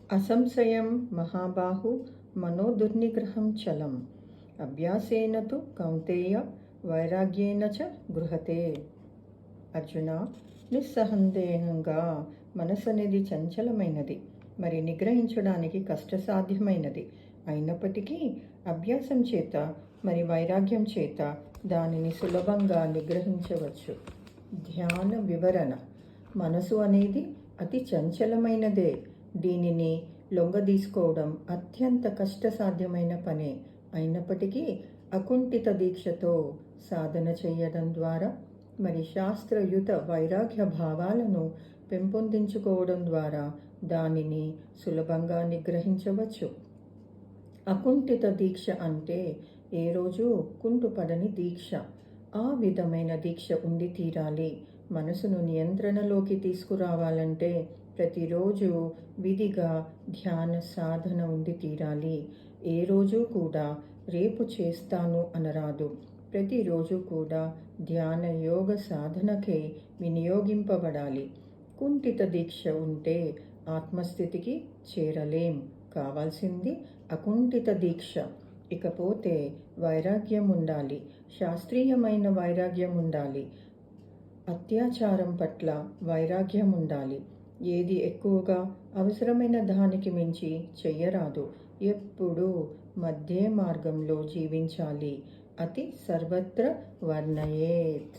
అసంశయం మహాబాహు మనోదుర్నిగ్రహం చలం అభ్యాసేన తు కౌంతేయ వైరాగ్యేన చ గృహతే. అర్జున, నిస్సందేహంగా మనసు అనేది చంచలమైనది, మరి నిగ్రహించడానికి కష్టసాధ్యమైనది. అయినప్పటికీ అభ్యాసం చేత మరి వైరాగ్యం చేత దానిని సులభంగా నిగ్రహించవచ్చు. ధ్యాన వివరణ: మనసు అనేది అతి చంచలమైనదే. దీనిని లొంగదీసుకోవడం అత్యంత కష్టసాధ్యమైన పనే. అయినప్పటికీ అకుంఠిత దీక్షతో సాధన చేయడం ద్వారా మరి శాస్త్రయుత వైరాగ్య భావాలను పెంపొందించుకోవడం ద్వారా దానిని సులభంగా నిగ్రహించవచ్చు. అకుంఠిత దీక్ష అంటే ఏ రోజు కుంటుపడని దీక్ష. ఆ విధమైన దీక్ష ఉండి తీరాలి. మనసును నియంత్రణలోకి తీసుకురావాలంటే ప్రతిరోజు విధిగా ధ్యాన సాధన ఉండి తీరాలి. ఏ రోజు కూడా రేపు చేస్తాను అనరాదు. ప్రతిరోజు కూడా ధ్యాన యోగ సాధనకే వినియోగింపబడాలి. కుంఠిత దీక్ష ఉంటే ఆత్మస్థితికి చేరలేం. కావాల్సింది అకుంఠిత దీక్ష. ఇకపోతే వైరాగ్యం ఉండాలి. శాస్త్రీయమైన వైరాగ్యం ఉండాలి. అత్యాచారం పట్ల వైరాగ్యం ఉండాలి. ఏది ఎక్కువగా అవసరమైన దానికి మించి చెయ్యరాదు. ఎప్పుడూ మధ్య మార్గంలో జీవించాలి. అతి సర్వత్ర వర్ణయేత్.